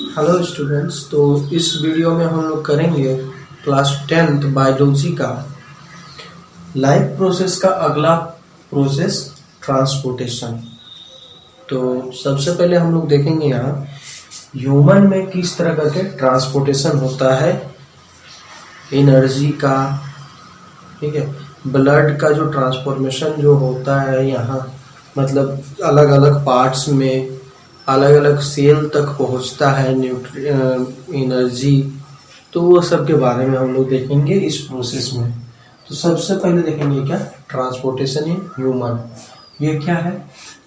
Hello students. तो इस video में हम लोग करेंगे क्लास 10th बायोलॉजी का लाइफ प्रोसेस का अगला प्रोसेस ट्रांसपोर्टेशन। तो सबसे पहले हम लोग देखेंगे यहाँ ह्यूमन में किस तरह करके ट्रांसपोर्टेशन होता है एनर्जी का, ठीक है। ब्लड का जो ट्रांसफॉर्मेशन जो होता है यहाँ, मतलब अलग अलग पार्ट्स में अलग अलग सेल तक पहुंचता है एनर्जी, तो वो सब के बारे में हम लोग देखेंगे इस प्रोसेस में। तो सबसे पहले देखेंगे क्या ट्रांसपोर्टेशन इन ह्यूमन। ये क्या है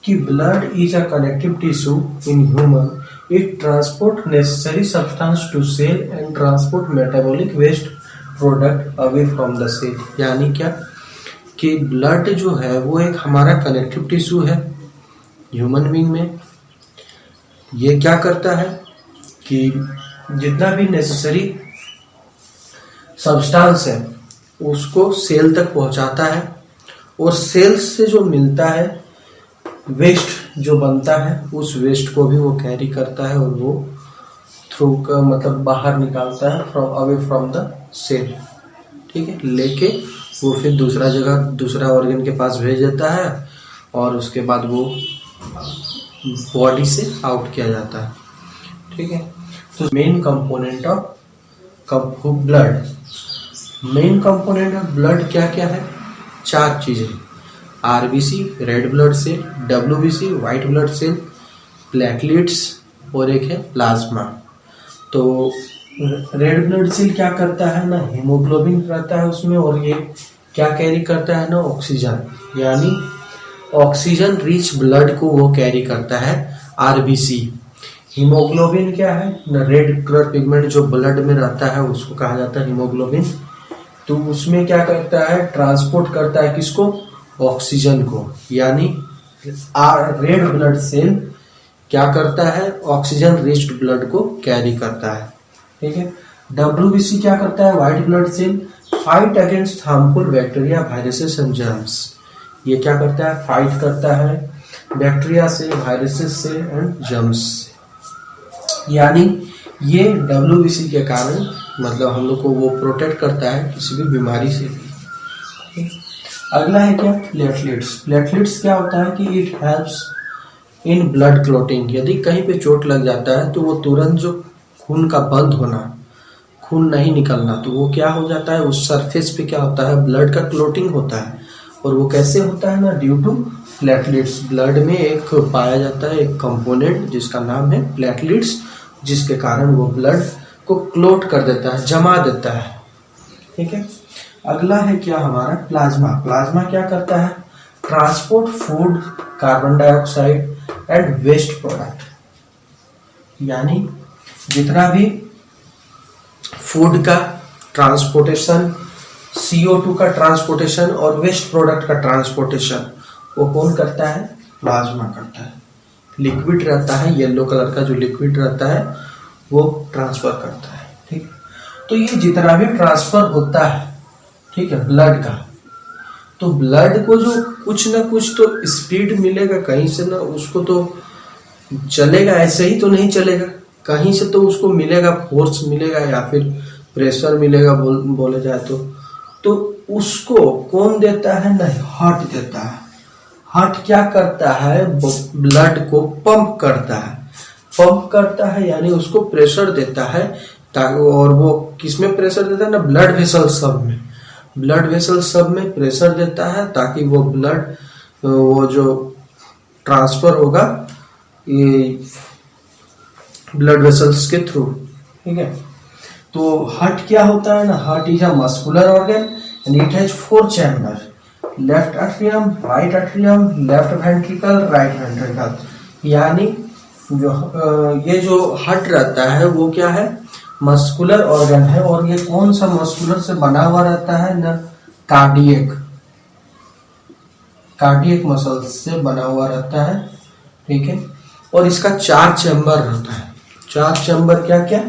कि blood is a connective tissue in human, it transport necessary substance to cell and transport metabolic waste product away from the cell. यानी क्या कि ब्लड जो है वो एक हमारा कनेक्टिव टिश्यू है ह्यूमन बीइंग में। ये क्या करता है कि जितना भी नेसेसरी सब्सटेंस है उसको सेल तक पहुंचाता है, और सेल से जो मिलता है वेस्ट जो बनता है उस वेस्ट को भी वो कैरी करता है और वो थ्रू का मतलब बाहर निकालता है अवे फ्रॉम द सेल, ठीक है। लेके वो फिर दूसरा जगह दूसरा ऑर्गन के पास भेज देता है और उसके बाद वो बॉडी से आउट किया जाता है, ठीक है। तो main component of blood, main component of blood क्या क्या है? 4 चीजें, RBC red blood cell, WBC white blood cell, platelets और एक है प्लाज्मा। तो रेड ब्लड सेल क्या करता है ना, हीमोग्लोबिन रहता है उसमें, और ये क्या कैरी करता है ना, ऑक्सीजन, यानी ऑक्सीजन रिच ब्लड को वो कैरी करता है आरबीसी। हीमोग्लोबिन क्या है ना, रेड कलर पिगमेंट जो ब्लड में रहता है उसको कहा जाता है हीमोग्लोबिन। तो उसमें क्या करता है, ट्रांसपोर्ट करता है किसको, ऑक्सीजन को, यानी रेड ब्लड सेल क्या करता है, ऑक्सीजन रिच ब्लड को कैरी करता है, ठीक है। डब्ल्यूबीसी क्या करता है, white blood cell, fight against harmful bacteria viruses and germs. ये क्या करता है, फाइट करता है बैक्टीरिया से, वायरसेस से एंड जर्म्स से। यानी ये डब्ल्यूबीसी के कारण मतलब हम लोग को वो प्रोटेक्ट करता है किसी भी बीमारी से भी। अगला है क्या, प्लेटलेट्स। प्लेटलेट्स क्या होता है कि it helps in blood clotting. यदि कहीं पे चोट लग जाता है तो वो तुरंत जो खून का बंद होना, खून नहीं निकलना, तो वो क्या हो जाता है, उस सरफेस पे क्या होता है, ब्लड का क्लॉटिंग होता है। और वो कैसे होता है ना, ड्यू टू प्लेटलेट्स। ब्लड में एक पाया जाता है एक कंपोनेंट जिसका नाम है प्लेटलेट्स, जिसके कारण वो ब्लड को क्लोट कर देता है, जमा देता है, ठीक है। अगला है क्या हमारा प्लाज्मा। प्लाज्मा क्या करता है, transport food, carbon dioxide and waste product, यानी जितना भी फूड का ट्रांसपोर्टेशन, CO2 का ट्रांसपोर्टेशन और वेस्ट प्रोडक्ट का ट्रांसपोर्टेशन वो कौन करता है, प्लाज्मा करता है। लिक्विड रहता है, येलो कलर का जो लिक्विड रहता है वो ट्रांसफर करता है, ठीक। तो ये जितना भी ट्रांसफर होता है, ठीक है, ब्लड का, तो ब्लड को जो कुछ ना कुछ तो स्पीड मिलेगा कहीं से ना, उसको तो चलेगा, ऐसे ही तो नहीं चलेगा, कहीं से तो उसको मिलेगा, फोर्स मिलेगा या फिर प्रेशर मिलेगा बोले जाए तो उसको कौन देता है, नहीं, हार्ट देता है। हार्ट क्या करता है, ब्लड को पंप करता है, पंप करता है यानी उसको प्रेशर देता है ताकि, और वो किसमें प्रेशर देता है ना, ब्लड वेसल सब में, ब्लड वेसल सब में प्रेशर देता है ताकि वो ब्लड वो जो ट्रांसफर होगा ये ब्लड वेसल्स के थ्रू, ठीक है। तो हार्ट क्या होता है ना, heart is a muscular organ and it has 4 chamber, left atrium, right atrium, left ventricle, right ventricle. यानी जो ये जो हार्ट रहता है वो क्या है, मस्कुलर ऑर्गन है, और ये कौन सा मस्कुलर से बना हुआ रहता है ना, कार्डियक मसल से बना हुआ रहता है, ठीक है। और इसका 4 चैम्बर रहता है। 4 चैम्बर क्या क्या,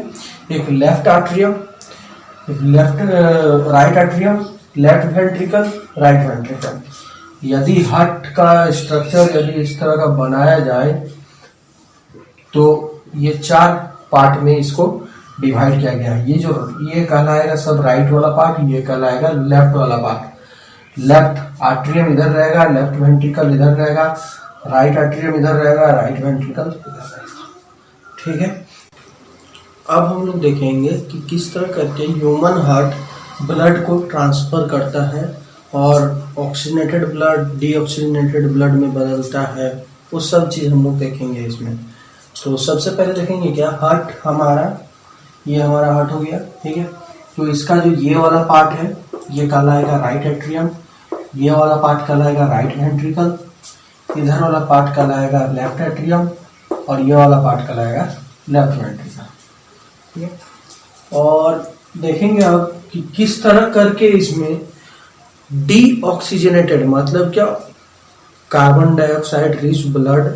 एक left atrium, right atrium, left ventricle, right ventricle. यदि हार्ट का स्ट्रक्चर यदि इस तरह का बनाया जाए तो ये 4 पार्ट में इसको डिवाइड किया गया है। ये कहलाएगा सब राइट वाला पार्ट, ये कहलाएगा लेफ्ट वाला पार्ट। लेफ्ट आर्टरियम इधर रहेगा, लेफ्ट वेंट्रिकल इधर रहेगा, राइट आर्टरियम इधर रहेगा, राइट वेंट्रिकल इधर रहेगा। ठीक है, अब हम लोग देखेंगे कि किस तरह करके ह्यूमन हार्ट ब्लड को ट्रांसफर करता है और ऑक्सीजनेटेड ब्लड डीऑक्सीजनेटेड ब्लड में बदलता है। वो सब चीज़ हम लोग देखेंगे इसमें। तो सबसे पहले देखेंगे क्या, हार्ट हमारा, ये हमारा हार्ट हो गया। ठीक है, तो इसका जो ये वाला पार्ट है ये कहलाएगा राइट एट्रियम, ये वाला पार्ट कहलाएगा राइट वेंट्रिकल, इधर वाला पार्ट कहलाएगा लेफ्ट एट्रियम और ये वाला पार्ट कहलाएगा लेफ्ट वेंट्रिकल। ठीक है, और देखेंगे अब कि किस तरह करके इसमें डीऑक्सीजनेटेड मतलब क्या, कार्बन डाइऑक्साइड रिच ब्लड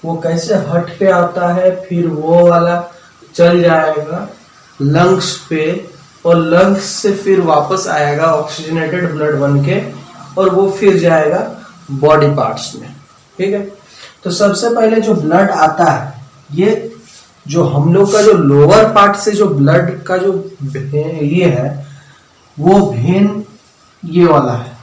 वो कैसे हार्ट पे आता है, फिर वो वाला चल जाएगा लंग्स पे और लंग्स से फिर वापस आएगा ऑक्सीजनेटेड ब्लड बन के और वो फिर जाएगा बॉडी पार्ट्स में। ठीक है, तो सबसे पहले जो ब्लड आता है, ये जो हम लोग का जो लोअर पार्ट से जो ब्लड का जो ये है वो वेन ये वाला है।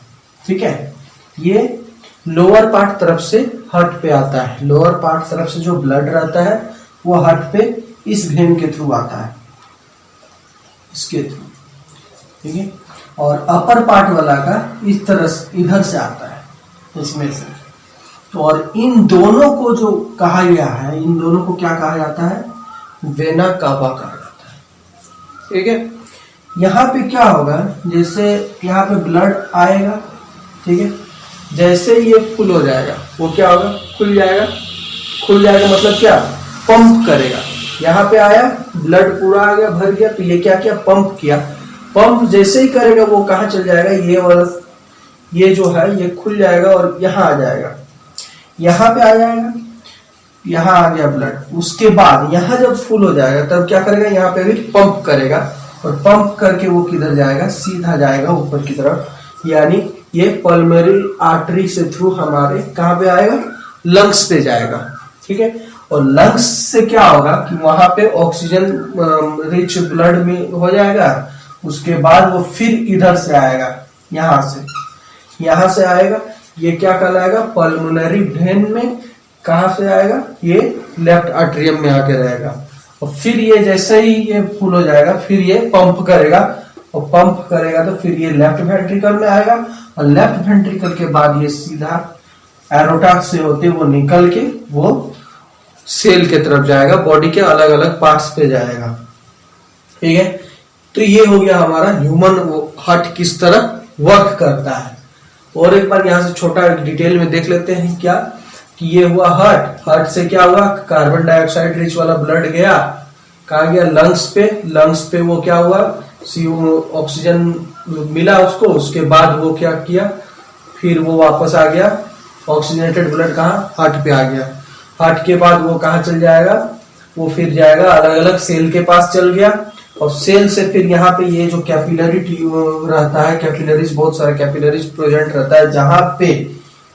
ठीक है, ये लोअर पार्ट तरफ से हार्ट पे आता है। लोअर पार्ट तरफ से जो ब्लड रहता है वो हार्ट पे इस वेन के थ्रू आता है, इसके थ्रू। ठीक है, और अपर पार्ट वाला का इस तरह से इधर से आता है, इसमें से। तो और इन दोनों को जो कहा गया है, इन दोनों को क्या कहा जाता है, वेना कावा कहा जाता है। ठीक है, यहाँ पे क्या होगा, जैसे यहाँ पे ब्लड आएगा, ठीक है, जैसे ये फुल हो जाएगा वो क्या होगा, खुल जाएगा। खुल जाएगा मतलब क्या, पंप करेगा। यहाँ पे आया ब्लड पूरा आ गया, भर गया, तो ये क्या किया, पंप किया। पंप जैसे ही करेगा वो कहाँ चल जाएगा, ये वाला ये जो है ये खुल जाएगा और यहाँ आ जाएगा, यहाँ पे आ जाएगा, यहाँ आ गया ब्लड। उसके बाद यहाँ जब फुल हो जाएगा तब क्या करेगा, यहाँ पे भी पंप करेगा और पंप करके वो किधर जाएगा, सीधा जाएगा ऊपर की तरफ, यानी ये पल्मोनरी आर्टरी से थ्रू हमारे कहाँ पे आएगा, लंग्स पे जाएगा। ठीक है, और लंग्स से क्या होगा कि वहां पे ऑक्सीजन रिच ब्लड में हो जाएगा। उसके बाद वो फिर इधर से आएगा, यहाँ से आएगा, ये क्या कहलाएगा, पल्मोनरी वेन में। कहाँ से आएगा, ये लेफ्ट आर्टरियम में आके रहेगा और फिर ये जैसे ही ये फुल हो जाएगा फिर ये पंप करेगा और पंप करेगा तो फिर ये लेफ्ट वेंट्रिकल में आएगा और लेफ्ट वेंट्रिकल के बाद ये सीधा एरोटा से होते वो निकल के वो सेल के तरफ जाएगा, बॉडी के अलग अलग पार्ट्स पे जाएगा। ठीक है, तो ये हो गया हमारा ह्यूमन हार्ट किस तरह वर्क करता है। और एक बार यहाँ से छोटा डिटेल में देख लेते हैं क्या, कि ये हुआ हार्ट से क्या हुआ, कार्बन डाइऑक्साइड रिच वाला ब्लड गया, कहा गया, लंग्स पे वो क्या हुआ, ऑक्सीजन मिला उसको। उसके बाद वो क्या किया, फिर वो वापस आ गया, ऑक्सीजनेटेड ब्लड कहाँ, हार्ट पे आ गया। हार्ट के बाद वो कहाँ चल जाएगा, वो फिर जाएगा अलग अलग सेल के पास चल गया और सेल से फिर यहाँ पे ये जो कैपिलरी रहता है, कैपिलरीज, बहुत सारे कैपिलरीज प्रेजेंट रहता है, जहां पे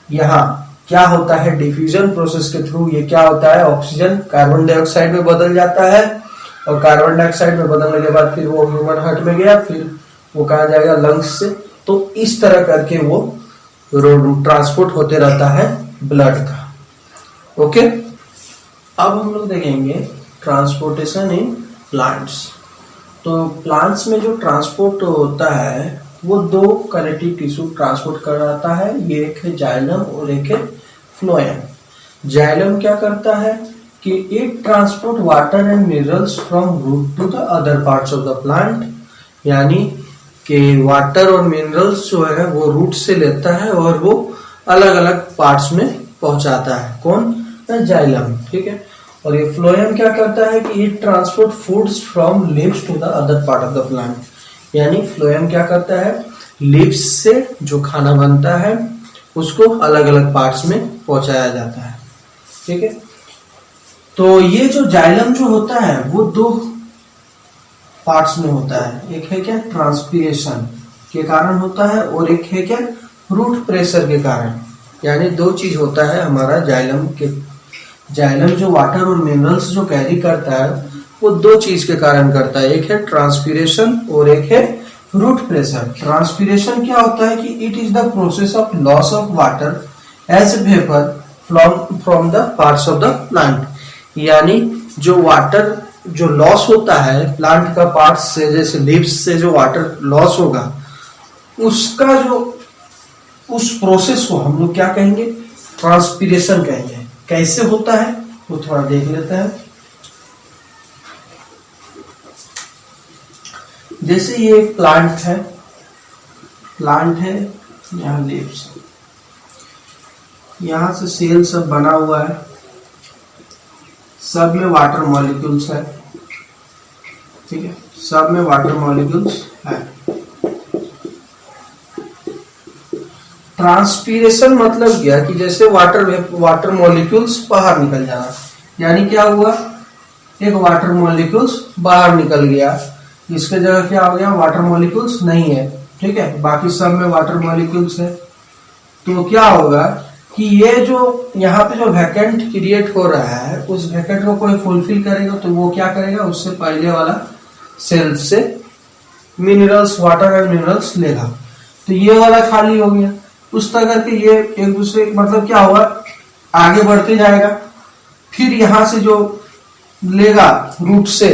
यहाँ क्या होता है, डिफ्यूजन प्रोसेस के थ्रू ये क्या होता है, ऑक्सीजन कार्बन डाइऑक्साइड में बदल जाता है और कार्बन डाइऑक्साइड में बदलने के बाद फिर वो ह्यूमन हार्ट में गया, फिर वो कहा जाएगा लंग्स से। तो इस तरह करके वो ट्रांसपोर्ट होते रहता है ब्लड का। ओके, अब हम लोग देखेंगे ट्रांसपोर्टेशन इन प्लांट्स। तो प्लांट्स में जो ट्रांसपोर्ट होता है वो दो कनेक्टिव टिश्यू ट्रांसपोर्ट कराता है, ये एक है जाइलम और एक है फ्लोएम। जाइलम क्या करता है कि it transport water and minerals from root to the other parts of the plant, यानी कि वाटर और मिनरल्स जो है वो रूट से लेता है और वो अलग अलग पार्ट्स में पहुंचाता है। कौन, जाइलम। ठीक है, और ये फ्लोएम क्या करता है कि it transport foods from leaves to the other part of the plant, यानी फ्लोएम क्या करता है, लीव्स से जो खाना बनता है उसको अलग अलग पार्ट्स में पहुंचाया जाता है। ठीक है, तो ये जो जाइलम जो होता है वो दो पार्ट्स में होता है, एक है क्या, ट्रांसपीरेशन के कारण होता है और एक है क्या, रूट प्रेशर के कारण। यानी दो चीज होता है हमारा जाइलम जो वाटर और मिनरल्स जो कैरी करता है वो दो चीज के कारण करता है, एक है ट्रांसपीरेशन और एक है रूट प्रेशर। ट्रांसपीरेशन क्या होता है कि it is the process of loss of water as vapour from the parts of the plant, यानी जो वाटर जो लॉस होता है प्लांट का पार्ट्स से, जैसे लीव्स से जो वाटर लॉस होगा उसका जो उस प्रोसेस को हम लोग क्या कहेंगे, ट्रांसपीरेशन कहेंगे। कैसे होता है वो थोड़ा देख लेते हैं। जैसे ये एक प्लांट है यहाँ लीव्स, यहां से सेल सब बना हुआ है, सब में वाटर मॉलिक्यूल्स है, ठीक है, सब में वाटर मॉलिक्यूल्स है। ट्रांसपीरेशन मतलब क्या कि जैसे वाटर मॉलिक्यूल्स बाहर निकल जाना, यानी क्या हुआ, एक वाटर मॉलिक्यूल्स बाहर निकल गया, इसके जगह क्या हो गया, वाटर मॉलिक्यूल्स नहीं है, ठीक है, बाकी सब में वाटर मॉलिक्यूल्स है। तो क्या होगा कि ये जो यहाँ पे जो वैकेंट क्रिएट हो रहा है उस वैकेंट को कोई फुलफिल करेगा तो वो क्या करेगा, उससे पहले वाला सेल से मिनरल्स, वाटर एंड मिनरल्स लेगा, तो ये वाला खाली हो गया। उस तरह करके ये एक दूसरे मतलब क्या होगा, आगे बढ़ते जाएगा, फिर यहाँ से जो लेगा रूट से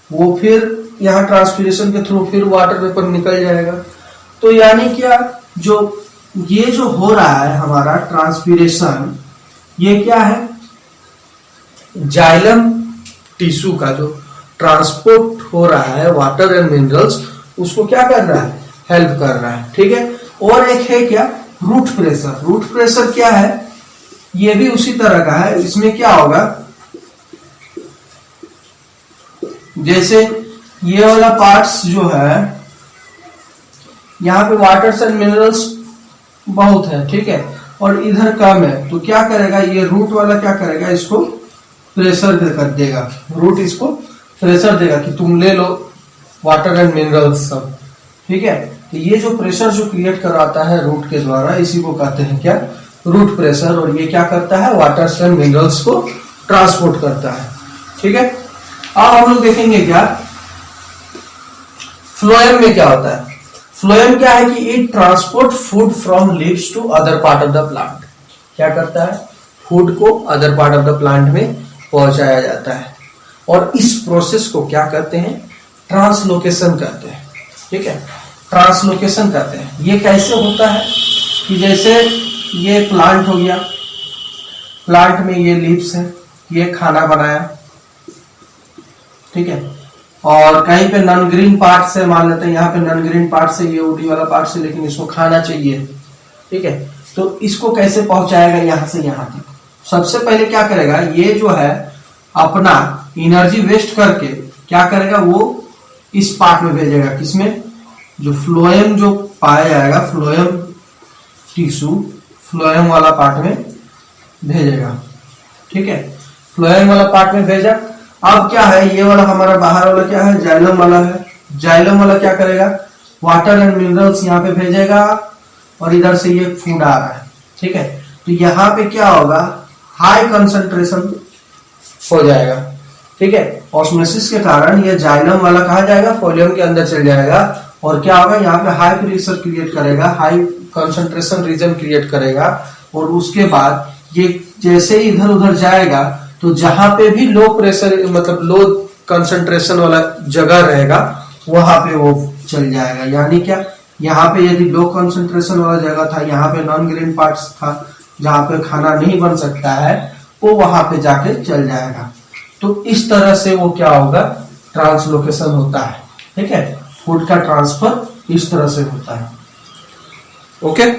वो फिर यहाँ ट्रांसपीरेशन के थ्रू फिर वाटर वेपर निकल जाएगा। तो यानी क्या, जो ये जो हो रहा है हमारा ट्रांसपीरेशन, ये क्या है, जाइलम टिश्यू का जो ट्रांसपोर्ट हो रहा है वाटर एंड मिनरल्स, उसको क्या कर रहा है, हेल्प कर रहा है, ठीक है। और एक है क्या, रूट प्रेशर। रूट प्रेशर क्या है, ये भी उसी तरह का है। इसमें क्या होगा, जैसे ये वाला पार्ट्स जो है यहाँ पे वाटर्स एंड मिनरल्स बहुत है, ठीक है, और इधर कम है, तो क्या करेगा ये रूट वाला, क्या करेगा, इसको प्रेशर कर देगा, रूट इसको प्रेशर देगा कि तुम ले लो वाटर एंड मिनरल्स सब, ठीक है। तो ये जो प्रेशर जो क्रिएट कराता है रूट के द्वारा, इसी को कहते हैं क्या, रूट प्रेशर। और ये क्या करता है, वाटर्स एंड मिनरल्स को ट्रांसपोर्ट करता है, ठीक है। अब हम लोग देखेंगे क्या, फ्लोएम में क्या होता है। फ्लोएम क्या है कि it transport food from leaves to other part of the plant. क्या करता है, फूड को other part of the plant में पहुंचाया जाता है, और इस प्रोसेस को क्या कहते हैं, ट्रांसलोकेशन कहते हैं, ठीक है, ट्रांसलोकेशन कहते हैं। ये कैसे होता है कि जैसे ये प्लांट हो गया, प्लांट में ये लीव्स है, ये खाना बनाया, ठीक है, और कहीं पे नॉन ग्रीन पार्ट से, मान लेते हैं यहाँ पे नॉन ग्रीन पार्ट से, ये उडी वाला पार्ट से, लेकिन इसको खाना चाहिए, ठीक है, तो इसको कैसे पहुंचाएगा यहाँ से यहाँ तक। सबसे पहले क्या करेगा, ये जो है अपना एनर्जी वेस्ट करके क्या करेगा, वो इस पार्ट में भेजेगा, किसमें, जो फ्लोएम जो पाया जाएगा, फ्लोएम टिश्यू, फ्लोएम वाला पार्ट में भेजेगा, ठीक है, फ्लोएम वाला पार्ट में भेजा। अब क्या है, ये वाला हमारा बाहर वाला क्या है, जाइलम वाला है। जाइलम वाला क्या करेगा, वाटर एंड मिनरल्स यहाँ पे भेजेगा, और इधर से ये फूड आ रहा है, ठीक है। तो यहाँ पे क्या होगा, हाई कंसंट्रेशन हो जाएगा, ठीक है, ऑस्मोसिस के कारण ये जाइलम वाला कहा जाएगा, फोलियम के अंदर चल जाएगा, और क्या होगा, यहाँ पे हाई प्रेशर क्रिएट करेगा, हाई कंसंट्रेशन रीजन क्रिएट करेगा, और उसके बाद ये जैसे ही इधर उधर जाएगा तो जहां पे भी लो प्रेशर मतलब लो कंसंट्रेशन वाला जगह रहेगा वहां पे वो चल जाएगा। यानी क्या, यहाँ पे यदि लो कंसंट्रेशन वाला जगह था, यहाँ पे नॉन ग्रीन पार्ट्स था जहां पे खाना नहीं बन सकता है, वो वहां पे जाके चल जाएगा। तो इस तरह से वो क्या होगा, ट्रांसलोकेशन होता है, ठीक है, फूड का ट्रांसफर इस तरह से होता है, ओके।